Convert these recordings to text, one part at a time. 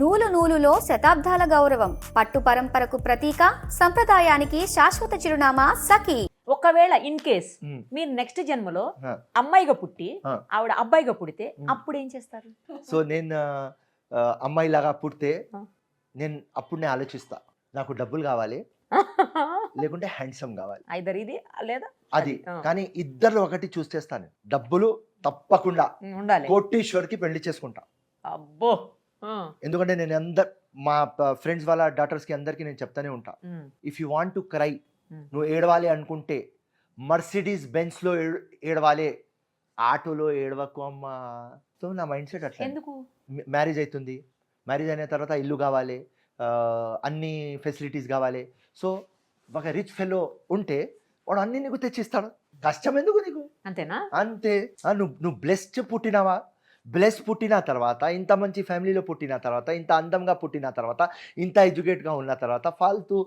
నూలు నూలులో శతాబ్దాల గౌరవం, పట్టు పరంపరకు ప్రతీక, సంప్రదాయానికి శాశ్వత చిరునామా సఖి. ఒకవేళ ఇన్ కేస్ మీరు నెక్స్ట్ జన్మలో అమ్మాయిగా పుట్టి ఆవిడ అబ్బాయిగా పుడితే అప్పుడు ఏం చేస్తారు? సో నేను అమ్మాయిలాగా పుడితే నేను ఆలోచిస్తా, నాకు డబ్బులు కావాలి లేకుంటే హ్యాండ్సమ్ కావాలి, ఐదర్ ఇది లేదా అది. కానీ ఇద్దరు ఒకటి చూస్ చేస్తాను, డబ్బులు తప్పకుండా ఉండాలి, కోటీశ్వర్కి పెళ్లి చేసుకుంటా. అబ్బో. ఎందుకంటే నేను మా ఫ్రెండ్స్ వాళ్ళ డాటర్స్కి అందరికీ నేను చెప్తానే ఉంటా, if you want to cry, నువ్వు ఏడవాలి అనుకుంటే మర్సిడీస్ బెంచ్లో ఏడవాలి, ఆటోలో ఏడవకు అమ్మా. సో నా మైండ్ సెట్ అట్లా. ఎందుకు? మ్యారేజ్ అవుతుంది, మ్యారేజ్ అయిన తర్వాత ఇల్లు కావాలి, అన్ని ఫెసిలిటీస్ కావాలి. సో ఒక రిచ్ ఫెలో ఉంటే వాడు అన్ని నీకు తెచ్చిస్తాడు, కష్టం ఎందుకు నీకు? అంతేనా? అంతే. నువ్వు బ్లెస్డ్ పుట్టినావా, బ్లెస్ పుట్టిన తర్వాత, ఇంత మంచి ఫ్యామిలీలో పుట్టిన తర్వాత, ఇంత అందంగా పుట్టిన తర్వాత, ఇంత ఎడ్యుకేట్గా ఉన్న తర్వాత ఫాల్తూ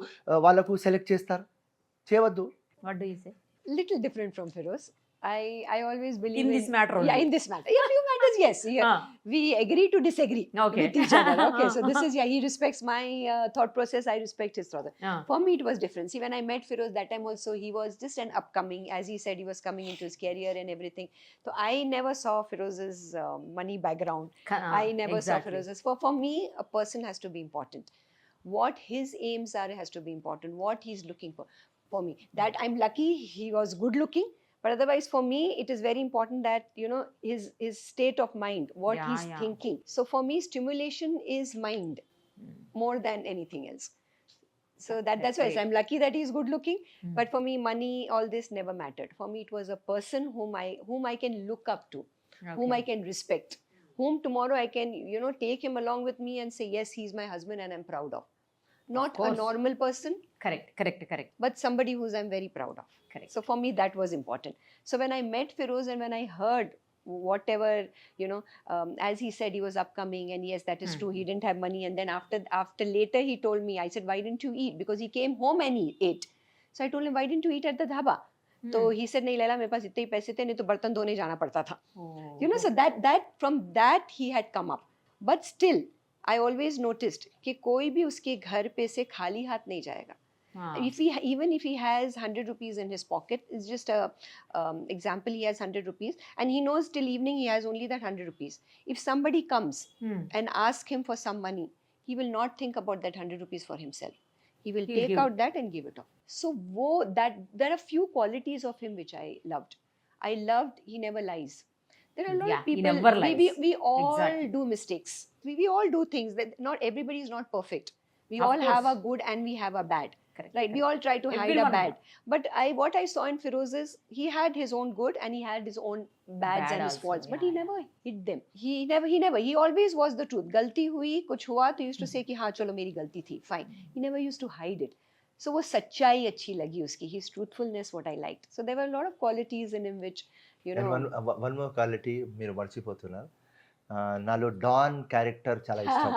వాళ్ళకు సెలెక్ట్ చేస్తారు, చేయవద్దు. What do you say? Little different from Feroz. I always believe In this matter only. Yeah, in this matter. Yeah, few matters, yes. Yeah. We agree to disagree Okay. with each other. Okay, so this is, yeah, he respects my thought process, I respect his thought. For me, it was different. See, when I met Feroz, that time also, he was just an upcoming, as he said, he was coming into his career and everything. So I never saw Feroz's money background. I never saw Feroz's. For me, a person has to be important. What his aims are has to be important. What he's looking for me. That I'm lucky he was good looking. But otherwise, for me, it is very important that, you know, his state of mind, what he's thinking. So for me, stimulation is mind more than anything else. So that's why I'm lucky that he's good looking. But for me, money, all this never mattered. For me, it was a person whom I can look up to, whom I can respect, whom tomorrow I can, you know, take him along with me and say, yes, he's my husband and I'm proud of. Not a normal person. Correct. But somebody who's I'm very proud of. Correct. So for me, that was important. So when I met Feroz and when I heard whatever, you know, as he said, he was upcoming, and yes, that is true. He didn't have money, and then after later he told me, I said, why didn't you eat? Because he came home and he ate. So I told him, why didn't you eat at the dhaba? So he said, nahi Laila, mere paas itne hi paise the, nahi to bartan dhone jana padta tha. You know, so that from that he had come up. But still, I always noticed कि कोई भी उसके घर पे से खाली हाथ नहीं जाएगा. Even if he has 100 rupees in his pocket, it's just a example. He has 100 rupees and he knows till evening he has only that 100 rupees. If somebody comes and asks him for some money, he will not think about that 100 rupees for himself. He will take out that and give it off. So that there are few qualities of him which I loved. I loved he never lies. There are a lot of people. He never lies. We all do mistakes. We all do things. That not everybody is not perfect. We all have a good and we have a bad. Correct. Right? We all try to hide a bad. But what I saw in Feroz is he had his own good and he had his own bads and his faults. But he never hid them. He always was the truth. Galti hui, kuch hua, to used to say ki haan chalo meri galti thi. Fine. He never used to hide it. So वो सच्चाई अच्छी लगी उसकी. His truthfulness, what I liked. So there were a lot of qualities in him which, you know. And one more quality మీరు మర్చిపోతున్నారు, నాలో don character చాలా ఇష్టం.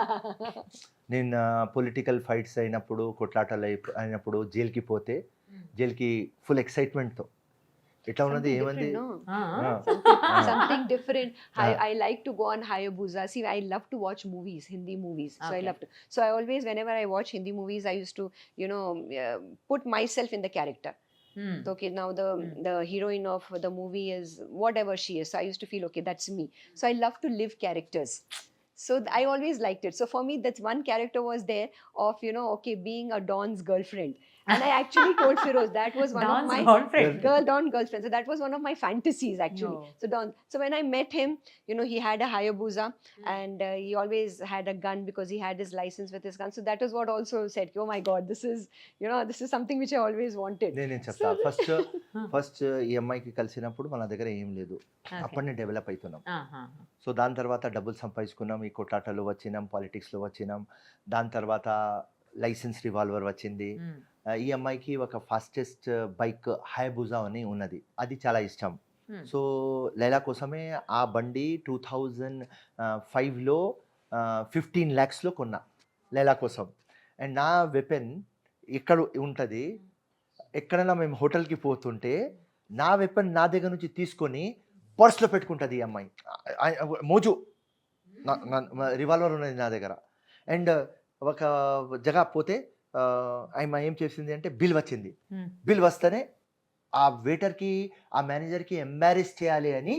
నేను పొలిటికల్ ఫైట్స్ అయినప్పుడు, కొట్లాటలు అయినప్పుడు జైలుకి పోతే, జైలుకి ఫుల్ ఎక్సైట్మెంట్తో ఇట్లా ఉన్నది ఏమంది, something different. I like to go on Hayabusa. See, I love to watch movies, Hindi movies. So I love to. So I always, whenever I watch Hindi movies, I used to, you know, put myself in the character. So, okay, now the heroine of the movie is whatever she is. So I used to feel, okay, that's me. So I love to live characters. So I always liked it. So for me, that's one character was there of, you know, okay, being a Don's girlfriend. And I actually told Feroz that was one Don's of my Don girlfriend. So that was one of my fantasies actually. No. So Don. So when I met him, you know, he had a Hayabusa and he always had a gun because he had his license with his gun. So that is what also said, oh my God, this is, you know, this is something which I always wanted. నేను చెప్తా. First ఈ అమ్మాయికి కలిసినప్పుడు మన దగ్గర ఏం లేదు, అప్పటినే develop అవుతున్నాం. సో దాని తర్వాత డబ్బులు సంపాదించుకున్నాం, ఈ కొట్లాటలు వచ్చినాం, పాలిటిక్స్లో వచ్చినాం. దాని తర్వాత లైసెన్స్ రివాల్వర్ వచ్చింది. ఈ అమ్మాయికి ఒక ఫాస్టెస్ట్ బైక్ హయబుజా అని ఉన్నది, అది చాలా ఇష్టం. సో లైలా కోసమే ఆ బండి 2005లో 15 lakhsలో కొన్నా లైలా కోసం. అండ్ నా వెపన్ ఎక్కడ ఉంటుంది, ఎక్కడైనా మేము హోటల్కి పోతుంటే నా వెపన్ నా దగ్గర నుంచి తీసుకొని పర్స్లో పెట్టుకుంటుంది ఈ అమ్మాయి. మోజు రివాల్వర్ ఉన్నది నా దగ్గర. అండ్ ఒక జగ పోతే ఆమె ఏం చేసింది అంటే బిల్ వచ్చింది. బిల్ వస్తేనే ఆ వెయిటర్కి ఆ మేనేజర్కి ఎంబారెస్ చేయాలి అని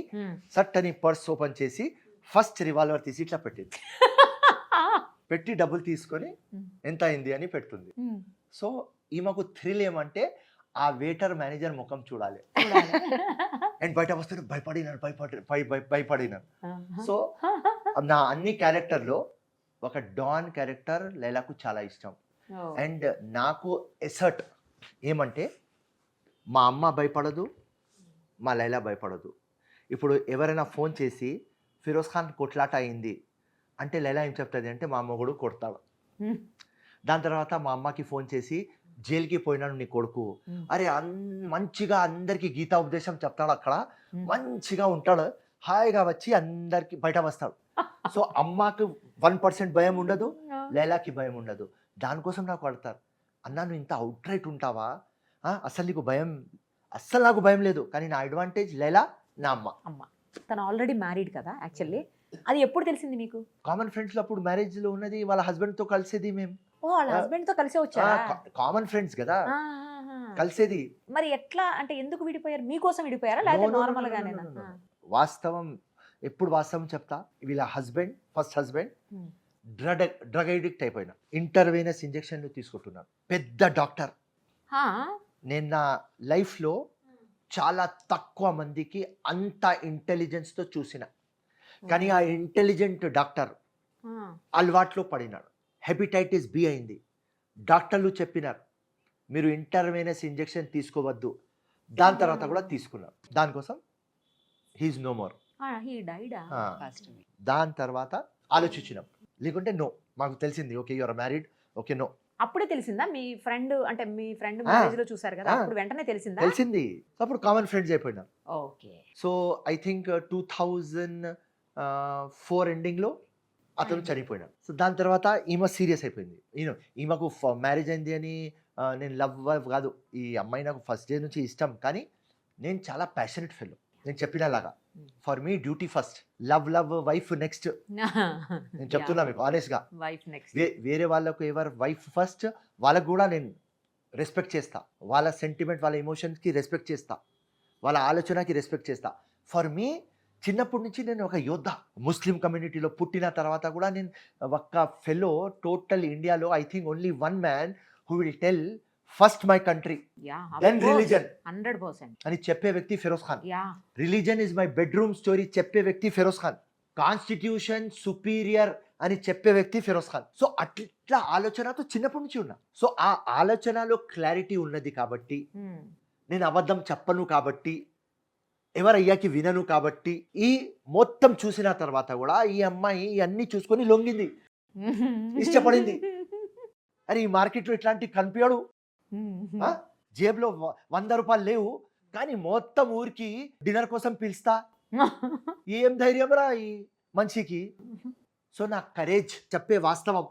సట్ అని పర్స్ ఓపెన్ చేసి ఫస్ట్ రివాల్వర్ తీసి ఇట్లా పెట్టింది. పెట్టి డబ్బులు తీసుకొని ఎంత అయింది అని పెడుతుంది. సో ఈమెకు థ్రిల్ ఏమంటే ఆ వెయిటర్ మేనేజర్ ముఖం చూడాలి. అండ్ బయట వస్తే భయపడినాను. సో నా అన్ని క్యారెక్టర్లో ఒక డాన్ క్యారెక్టర్ లైలాకు చాలా ఇష్టం. అండ్ నాకు ఎసర్ట్ ఏమంటే మా అమ్మ భయపడదు, మా లైలా భయపడదు. ఇప్పుడు ఎవరైనా ఫోన్ చేసి ఫిరోజ్ ఖాన్ కొట్లాట అయింది అంటే లైలా ఏం చెప్తుంది అంటే మా మొగుడు కొడతాడు. దాని తర్వాత మా అమ్మకి ఫోన్ చేసి జైలుకి పోయినాడు నీ కొడుకు, అరే మంచిగా అందరికి గీతా ఉపదేశం చెప్తాడు, అక్కడ మంచిగా ఉంటాడు, హాయిగా వచ్చి అందరికి బయట వస్తాడు. సో అమ్మకి 1% భయం ఉండదు, లైలాకి భయం ఉండదు. దానికోసం నాకు అడతారు, అన్నా నువ్వు ఇంత అవుట్ రైట్ ఉంటావా, అసలు నీకు భయం? అస్సలు నాకు భయం లేదు, కానీ నా అడ్వాంటేజ్ లైలా నా అమ్మ. తను ఆల్రెడీ మ్యారీడ్ కదా యాక్చువల్లీ, అది ఎప్పుడు తెలిసింది మీకు? కామన్ ఫ్రెండ్స్ అప్పుడు మ్యారేజ్ లో ఉన్నది, వాళ్ళ హస్బెండ్ తో కలిసేది మేము. వాళ్ళ హస్బెండ్ తో కలిసే వచ్చారా? కామన్ ఫ్రెండ్స్ కదా కలిసేది. మరి ఎట్లా అంటే ఎందుకు విడిపోయారు? మీకోసం విడిపోయారా లేకపోతే నార్మల్ గానేనా? వాస్తవం ఎప్పుడు వాస్తవం చెప్తా, వీళ్ళ husband first husband drug addict అయిపోయినా, ఇంటర్వెనస్ ఇంజెక్షన్లు తీసుకుంటున్నాను, పెద్ద డాక్టర్. నేను నా లైఫ్లో చాలా తక్కువ మందికి అంత ఇంటెలిజెన్స్తో చూసిన, కానీ ఆ ఇంటెలిజెంట్ డాక్టర్ అలవాట్లో పడినాడు. హెపటైటిస్ బి అయింది. డాక్టర్లు చెప్పినారు మీరు ఇంటర్వెనస్ ఇంజెక్షన్ తీసుకోవద్దు. దాని తర్వాత కూడా తీసుకున్నారు. దానికోసం హీఈస్ నో మోర్. దాని తర్వాత ఆలోచించినాం, లేకుంటే నో. మాకు తెలిసింది okay you are married, okay no. అప్పుడే తెలిసిందా? మీ ఫ్రెండ్ అంటే మీ ఫ్రెండ్ మ్యారేజ్ లో చూసారు కదా, అప్పుడు వెంటనే తెలిసిందా? తెలిసింది. అప్పుడు కామన్ ఫ్రెండ్స్ అయిపోయినాం. Okay. So I think 2004 ending లో అతను చనిపోయినాడు. సో దాని తర్వాత ఈమె సీరియస్ అయిపోయింది. ఈమెకు మ్యారేజ్ అయింది అని నేను లవ్ కాదు, ఈ అమ్మాయి నాకు ఫస్ట్ డే నుంచి ఇష్టం, కానీ నేను చాలా ప్యాషనెట్ ఫెలో. నేను చెప్పినలాగా for me duty first, love wife next. నేను చెప్తున్నా మీకు ఆనెస్ట్ గా, వేరే వాళ్ళకు ఎవరు వైఫ్ ఫస్ట్ వాళ్ళకు కూడా నేను రెస్పెక్ట్ చేస్తా, వాళ్ళ సెంటిమెంట్ వాళ్ళ ఎమోషన్స్కి రెస్పెక్ట్ చేస్తా, వాళ్ళ ఆలోచనకి రెస్పెక్ట్ చేస్తా. ఫర్ మీ చిన్నప్పటి నుంచి నేను ఒక యోద్ధ. ముస్లిం కమ్యూనిటీలో పుట్టిన తర్వాత కూడా నేను ఒక ఫెలో. టోటల్ ఇండియాలో I think only one man who will tell first my country then religion 100% అని చెప్పే వ్యక్తి Firoz Khan. Religion is my bedroom story చెప్పే వ్యక్తి ఫిరోజ్ ఖాన్. కాన్స్టిట్యూషన్ సుపీరియర్ అని చెప్పే వ్యక్తి ఫిరోజ్ ఖాన్. సో అట్లా ఆలోచనతో చిన్నప్పటి నుంచి ఉన్నా. సో ఆ ఆలోచనలో క్లారిటీ ఉన్నది కాబట్టి, నేను అబద్ధం చెప్పను కాబట్టి, ఎవరయ్యాకి వినను కాబట్టి, ఈ మొత్తం చూసిన తర్వాత కూడా ఈ అమ్మాయి అన్ని చూసుకొని లొంగింది, ఇష్టపడింది. అరే ఈ మార్కెట్లో ఇట్లాంటి కనిపించాడు, జేబులో 100 రూపాయలు లేవు, కానీ మొత్తం ఊరికి డిన్నర్ కోసం పిలుస్తా. ఏం ధైర్యం రా ఈ మనిషికి. సో నా కరేజ్ చెప్పే వాస్తవం